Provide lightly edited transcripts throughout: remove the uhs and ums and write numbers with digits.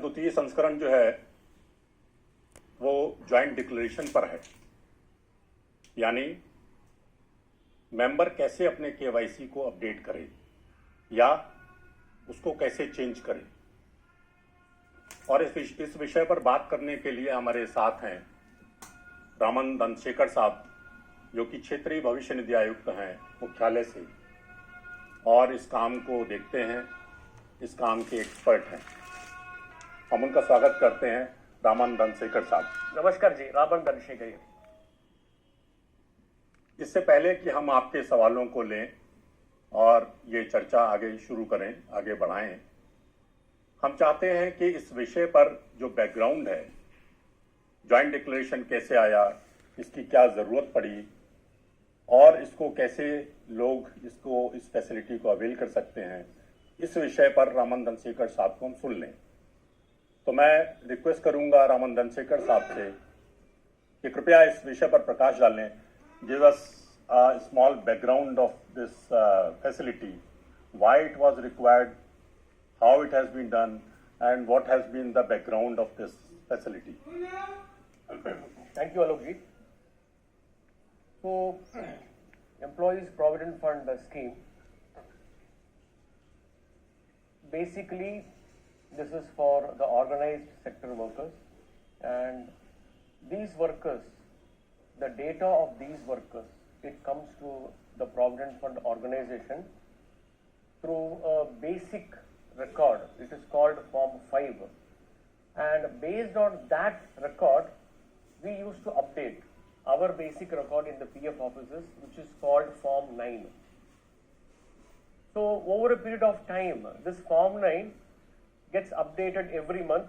द्वितीय संस्करण जो है वो ज्वाइंट डिक्लेरेशन पर है, यानी मेंबर कैसे अपने केवाईसी को अपडेट करे या उसको कैसे चेंज करे। और इस विषय पर बात करने के लिए हमारे साथ हैं रामन दंडशेखर साहब, जो कि क्षेत्रीय भविष्य निधि आयुक्त हैं मुख्यालय से और इस काम को देखते हैं, इस काम के एक्सपर्ट हैं। हम उनका स्वागत करते हैं। रामन दंडशेखर साहब। नमस्कार जी, रामन दंडशेखर। इससे पहले कि हम आपके सवालों को लें और ये चर्चा आगे शुरू करें, आगे बढ़ाएं, हम चाहते हैं कि इस विषय पर जो बैकग्राउंड है, ज्वाइंट डिक्लेरेशन कैसे आया, इसकी क्या ज़रूरत पड़ी और इसको कैसे लोग इस फैसिलिटी को अवेल कर सकते हैं, इस विषय पर रामन दंडशेखर साहब को हम सुन लें। तो मैं रिक्वेस्ट करूंगा रामन दंडशेखर साहब से कि कृपया इस विषय पर प्रकाश डालें। Give us a small background of this facility, why it was required, how it has been done, and what has been the background of this facility. Thank you, Alok ji. So, Employees Provident Fund scheme, basically this is for the organized sector workers, and these workers, the data of these workers, it comes to the Provident Fund organization through a basic record. It is called Form 5, and based on that record we used to update our basic record in the PF offices, which is called Form 9. So over a period of time, this Form 9 gets updated every month,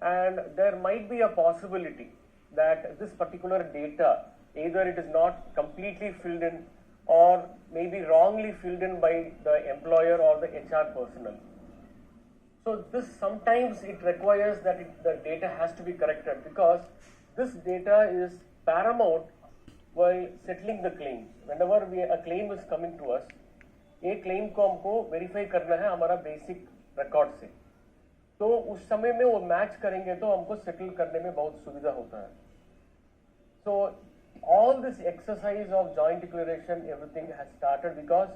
and there might be a possibility that this particular data, either it is not completely filled in or maybe wrongly filled in by the employer or the HR personnel. So this sometimes it requires that the data has to be corrected, because this data is paramount while settling the claims. Whenever a claim is coming to us, ये claim को हमको verify करना है हमारा basic record से, तो उस समय में वो match करेंगे तो हमको settle करने में बहुत सुविधा होता है. So all this exercise of joint declaration, everything has started because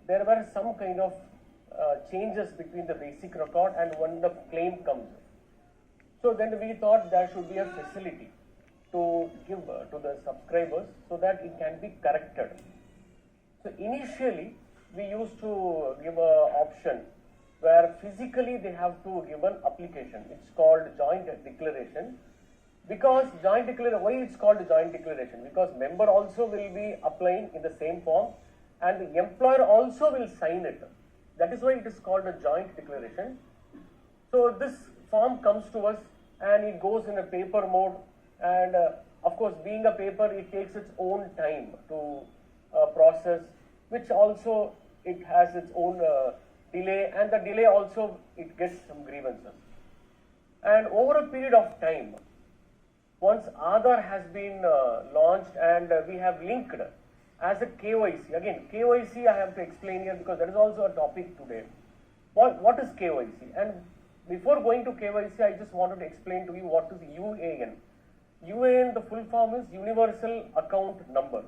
there were some kind of changes between the basic record and when the claim comes. So then we thought there should be a facility to give to the subscribers so that it can be corrected. So initially we used to give an option where physically they have to give an application. It's called joint declaration. Because joint declaration, why it's called joint declaration? Because member also will be applying in the same form and the employer also will sign it. That is why it is called a joint declaration. So this form comes to us and it goes in a paper mode, and of course being a paper, it takes its own time to process, which also it has its own delay, and the delay also it gets some grievances. And over a period of time, once Aadhaar has been launched and we have linked as a KYC. Again, KYC I have to explain here because that is also a topic today. What is KYC? And before going to KYC, I just wanted to explain to you what is UAN. UAN, the full form is Universal Account Number.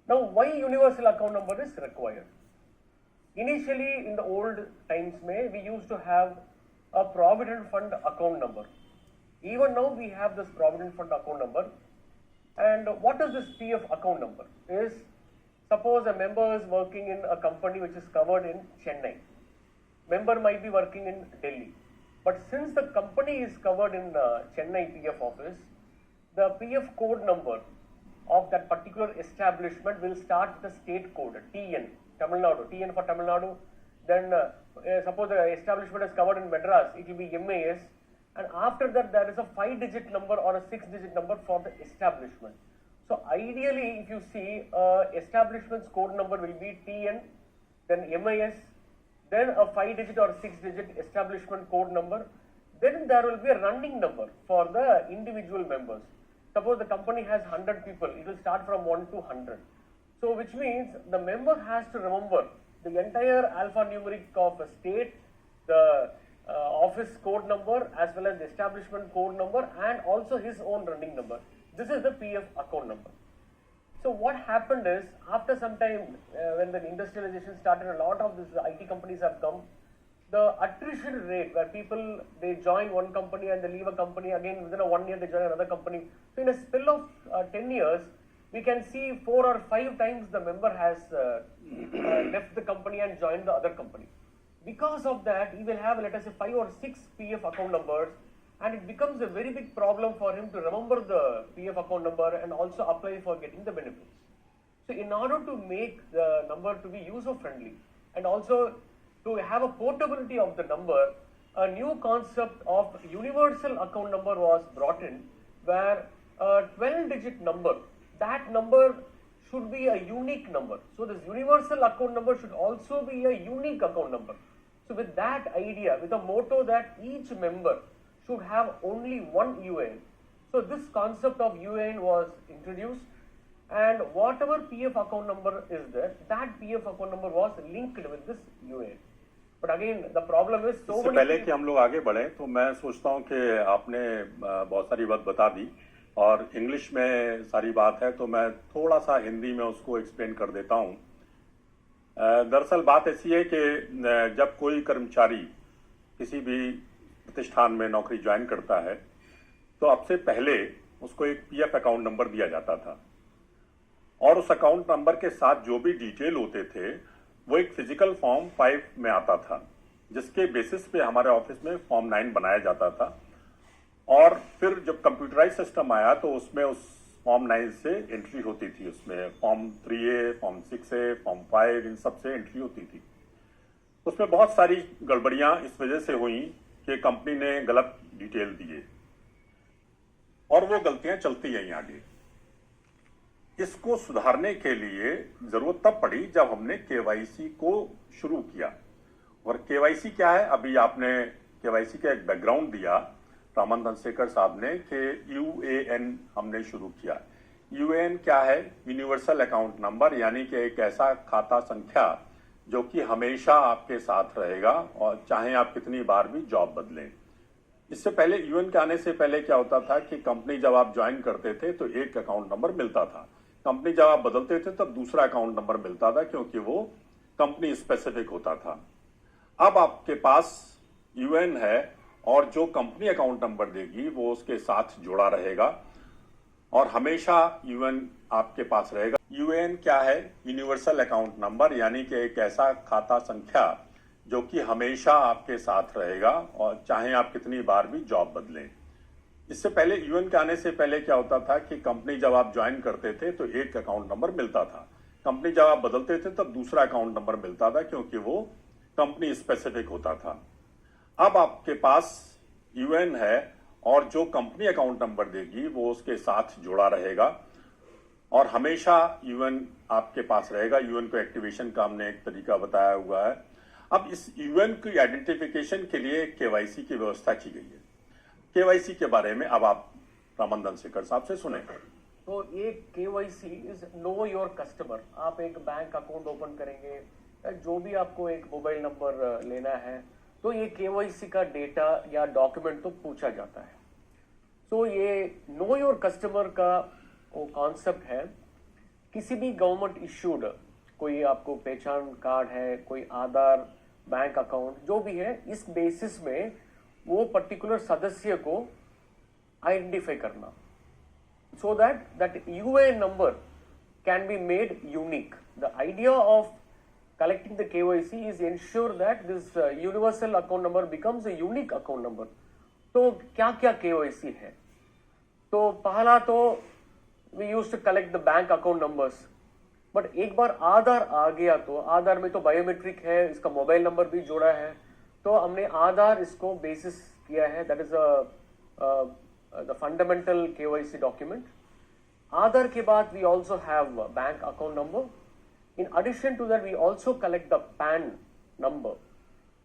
Now, why Universal Account Number is required? Initially, in the old times, we used to have a Provident Fund account number. Even now we have this Provident Fund account number. And what is this PF account number? Is suppose a member is working in a company which is covered in Chennai. Member might be working in Delhi. But since the company is covered in Chennai PF office, the PF code number of that particular establishment will start with the state code, TN, Tamil Nadu, TN for Tamil Nadu. Then suppose the establishment is covered in Madras, it will be MAS. And after that, there is a 5-digit number or a 6-digit number for the establishment. So ideally, if you see, establishment's code number will be TN, then MIS, then a 5-digit or 6-digit establishment code number. Then there will be a running number for the individual members. Suppose the company has 100 people, it will start from 1 to 100. So which means the member has to remember the entire alphanumeric of a state, the office code number as well as the establishment code number and also his own running number. This is the PF account number. So what happened is, after some time, when the industrialization started, a lot of these IT companies have come. The attrition rate, where people, they join one company and they leave a company, again within a 1 year they join another company. So in a spill of 10 years, we can see 4 or 5 times the member has left the company and joined the other company. Because of that, he will have, let us say, 5 or 6 PF account numbers, and it becomes a very big problem for him to remember the PF account number and also apply for getting the benefits. So in order to make the number to be user friendly and also to have a portability of the number, a new concept of universal account number was brought in, where a 12-digit number, that number should be a unique number. So this universal account number should also be a unique account number. So with that idea, with the motto that each member should have only one UAN. So this concept of UAN was introduced, and whatever PF account number is there, that PF account number was linked with this UAN. But again, the problem is so इससे पहले कि हम लोग आगे बढ़े, तो मैं सोचता हूँ कि आपने बहुत सारी बात बता दी और इंग्लिश में सारी बात है, तो मैं थोड़ा सा हिंदी में उसको एक्सप्लेन कर देता हूँ। दरअसल बात ऐसी है कि जब कोई कर्मचारी किसी भी प्रतिष्ठान में नौकरी ज्वाइन करता है, तो अब से पहले उसको एक पीएफ अकाउंट नंबर दिया जाता था, और उस अकाउंट नंबर के साथ जो भी डिटेल होते थे वो एक फिजिकल फॉर्म 5 में आता था, जिसके बेसिस पे हमारे ऑफिस में फॉर्म 9 बनाया जाता था। और फिर जब कंप्यूटराइज सिस्टम आया तो उसमें उस फॉर्म 9 से एंट्री होती थी, उसमें form 3A, form 6A, form 5, इन सब से एंट्री होती थी। उसमें बहुत सारी गड़बड़ियां इस वजह से हुई कि कंपनी ने गलत डिटेल दिए, और वो गलतियां चलती हैं आगे। इसको सुधारने के लिए जरूरत तब पड़ी जब हमने केवाईसी को शुरू किया। और केवाईसी क्या है, अभी आपने केवाईसी का एक बैकग्राउंड दिया रामन धनसेकर साहब ने, कि यूएएन हमने शुरू किया। यूएएन क्या है? यूनिवर्सल अकाउंट नंबर, यानी कि एक ऐसा खाता संख्या जो कि हमेशा आपके साथ रहेगा, और चाहे आप कितनी बार भी जॉब बदलें। इससे पहले यूएएन के आने से पहले क्या होता था कि कंपनी जब आप ज्वाइन करते थे तो एक अकाउंट नंबर मिलता था, कंपनी जब आप बदलते थे तब दूसरा अकाउंट नंबर मिलता था, क्योंकि वो कंपनी स्पेसिफिक होता था। अब आपके पास यूएएन है, और जो कंपनी अकाउंट नंबर देगी वो उसके साथ जुड़ा रहेगा, और हमेशा यूएएन आपके पास रहेगा। यूएएन क्या है? यूनिवर्सल अकाउंट नंबर, यानी कि एक ऐसा खाता संख्या जो कि हमेशा आपके साथ रहेगा, और चाहे आप कितनी बार भी जॉब बदलें। इससे पहले यूएएन के आने से पहले क्या होता था कि कंपनी जब आप ज्वाइन करते थे तो एक अकाउंट नंबर मिलता था, कंपनी जब आप बदलते थे तब दूसरा अकाउंट नंबर मिलता था, क्योंकि वो कंपनी स्पेसिफिक होता था। अब आपके पास यूएएन है, और जो कंपनी अकाउंट नंबर देगी वो उसके साथ जुड़ा रहेगा, और हमेशा यूएएन आपके पास रहेगा। यूएएन को एक्टिवेशन का हमने एक तरीका बताया हुआ है। अब इस यूएएन की आइडेंटिफिकेशन के लिए केवाईसी की व्यवस्था की गई है। केवाईसी के बारे में अब आप रामन धनसेकर साहब से सुने। तो ये KYC is know your customer. आप एक बैंक अकाउंट ओपन करेंगे, जो भी आपको एक मोबाइल नंबर लेना है, तो ये केवाईसी का डेटा या डॉक्यूमेंट तो पूछा जाता है। तो ये नो योर कस्टमर का वो कॉन्सेप्ट है। किसी भी गवर्नमेंट इश्यूड कोई आपको पहचान कार्ड है, कोई आधार, बैंक अकाउंट, जो भी है, इस बेसिस में वो पर्टिकुलर सदस्य को आइडेंटिफाई करना, so that UAN number can be made unique. The idea of collecting the KYC is ensure that this universal account number becomes a unique account number. तो क्या क्या KYC है? तो पहला तो we used to collect the bank account numbers, but एक बार आधार आ गया तो आधार में तो बायोमेट्रिक है, इसका मोबाइल नंबर भी जोड़ा है, तो हमने आधार इसको बेसिस किया है। That is the fundamental KYC document. Aadhaar के बाद we also have bank account number. In addition to that we also collect the PAN number,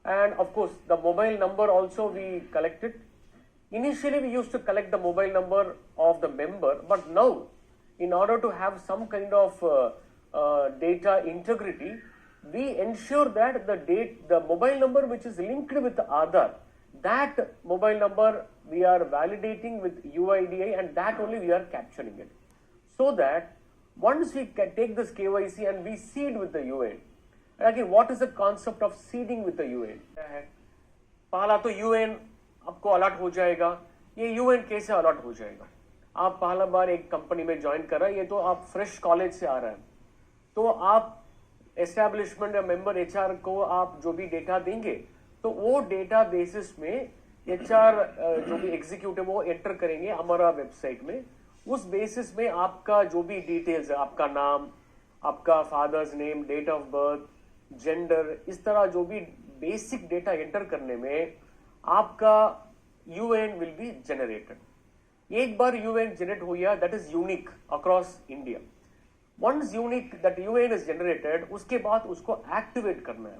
and of course the mobile number also we collected. Initially we used to collect the mobile number of the member, but now in order to have some kind of data integrity, we ensure that the mobile number which is linked with the Aadhaar that mobile number we are validating with UIDAI, and that only we are capturing it. So that once we can take this KYC and we seed with the UAIN, and again, what is the concept of seeding with the UAIN? पहला तो UAIN आपको alert हो जाएगा. ये UAIN कैसे alert हो जाएगा? आप पहला बार एक कंपनी में ज्वाइन कर रहे हैं, ये तो आप फ्रेश कॉलेज से आ रहे हैं, तो आप एस्टैब्लिशमेंट या मेंबर HR को आप जो भी डेटा देंगे, तो वो डेटा बेसिस में HR जो भी एग्जीक्यूटिव वो एंटर करेंगे हमारा वेबसाइट में. उस बेसिस में आपका जो भी डिटेल्स है, आपका नाम, आपका father's name, date of birth, gender, इस तरह जो भी बेसिक डेटा एंटर करने में आपका UAIN विल बी जनरेटेड. एक बार UAIN जनरेट हो गया, that is unique across India. Once unique that UAIN is generated, उसके बाद उसको एक्टिवेट करना है.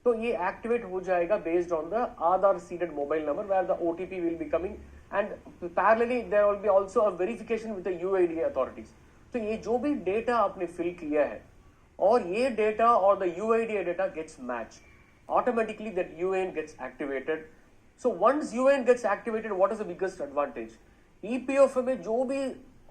तो ये एक्टिवेट हो जाएगा based on the Aadhaar seeded mobile number, where the OTP will be coming, and parallelly there will be also a verification with the UIDAI authorities. तो ये जो भी डेटा आपने फिल किया है और ये डेटा और the UIDAI data gets match, automatically that UAIN gets activated. So once UAIN gets activated, what is the biggest advantage? EPF में जो भी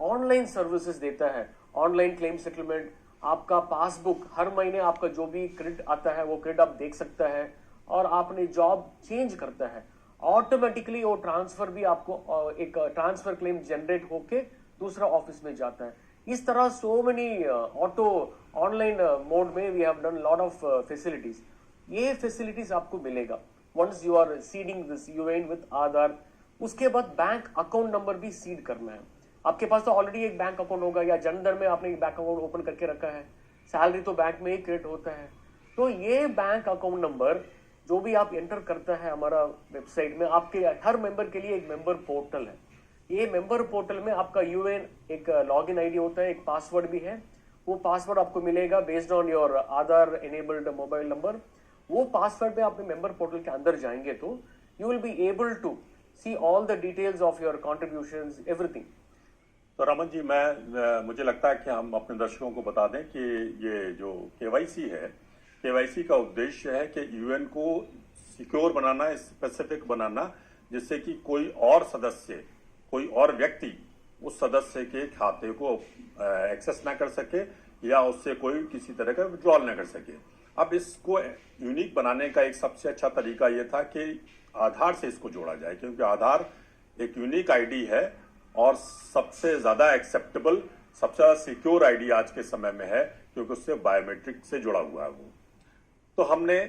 ऑनलाइन सर्विसेज देता है, ऑनलाइन क्लेम सेटलमेंट, आपका पासबुक, हर महीने आपका जो भी क्रेडिट आता है वो क्रेडिट आप देख सकता है, और आपने जॉब चेंज करता है, ऑटोमेटिकली वो ट्रांसफर भी आपको एक ट्रांसफर क्लेम जनरेट होके दूसरा ऑफिस में जाता है. इस तरह so many auto online mode में we have done lot of facilities. ये फैसिलिटीज आपको मिलेगा once you are seeding this UAIN with Aadhaar. उसके बाद बैंक अकाउंट नंबर भी सीड करना है. आपके पास तो ऑलरेडी एक बैंक अकाउंट होगा, या जनधन में आपने एक बैंक अकाउंट ओपन करके रखा है, सैलरी तो बैंक में ही क्रिएट होता है. तो ये बैंक अकाउंट नंबर जो भी आप एंटर करता है हमारा वेबसाइट में, आपके हर मेंबर के लिए एक मेंबर पोर्टल है. ये मेंबर पोर्टल में आपका UAIN एक लॉगिन ID होता है, एक पासवर्ड भी है. वो पासवर्ड आपको मिलेगा based on your Aadhaar enabled mobile number. वो पासवर्ड में आपने मेंबर पोर्टल के अंदर जाएंगे तो you will be able to see all the details of your contributions, everything. तो रमन जी, मुझे लगता है कि हम अपने दर्शकों को बता दें कि ये जो KYC है, KYC का उद्देश्य है कि UAIN को सिक्योर बनाना, स्पेसिफिक बनाना, जिससे कि कोई और सदस्य, कोई और व्यक्ति उस सदस्य के खाते को एक्सेस ना कर सके या उससे कोई किसी तरह का विड्रॉल ना कर सके. अब इसको यूनिक बनाने का एक सबसे अच्छा तरीका यह था कि आधार से इसको जोड़ा जाए, क्योंकि आधार एक यूनिक ID है और सबसे ज्यादा एक्सेप्टेबल, सबसे ज्यादा सिक्योर ID आज के समय में है, क्योंकि उससे बायोमेट्रिक से जुड़ा हुआ है वो. तो हमने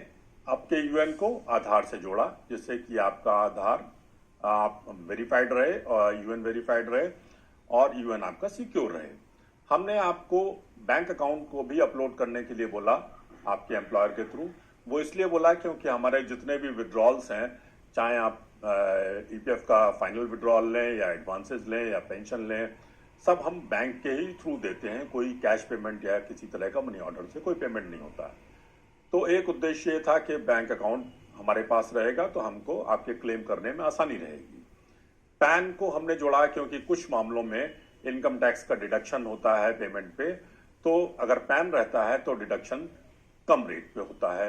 आपके UAIN को आधार से जोड़ा, जिससे कि आपका आधार आप वेरीफाइड रहे और UAIN वेरीफाइड रहे और UAIN आपका सिक्योर रहे. हमने आपको बैंक अकाउंट को भी अपलोड करने के लिए बोला आपके एम्प्लॉयर के थ्रू. वो इसलिए बोला क्योंकि हमारे जितने भी विड्रॉल्स हैं, चाहे आप EPF का फाइनल विड्रॉल लें या एडवांसेस लें या पेंशन लें, सब हम बैंक के ही थ्रू देते हैं. कोई कैश पेमेंट या किसी तरह का मनी ऑर्डर से कोई पेमेंट नहीं होता. तो एक उद्देश्य ये था कि बैंक अकाउंट हमारे पास रहेगा तो हमको आपके क्लेम करने में आसानी रहेगी. पैन को हमने जोड़ा क्योंकि कुछ मामलों में इनकम टैक्स का डिडक्शन होता है पेमेंट पे, तो अगर पैन रहता है तो डिडक्शन कम रेट पे होता है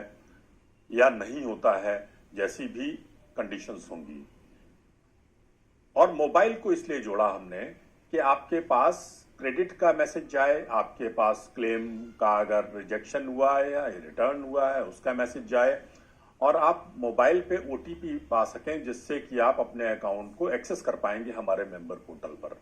या नहीं होता है, जैसी भी कंडीशंस होंगी. और मोबाइल को इसलिए जोड़ा हमने कि आपके पास क्रेडिट का मैसेज जाए, आपके पास क्लेम का अगर रिजेक्शन हुआ है या रिटर्न हुआ है उसका मैसेज जाए, और आप मोबाइल पे OTP पा सकें, जिससे कि आप अपने अकाउंट को एक्सेस कर पाएंगे हमारे मेंबर पोर्टल पर.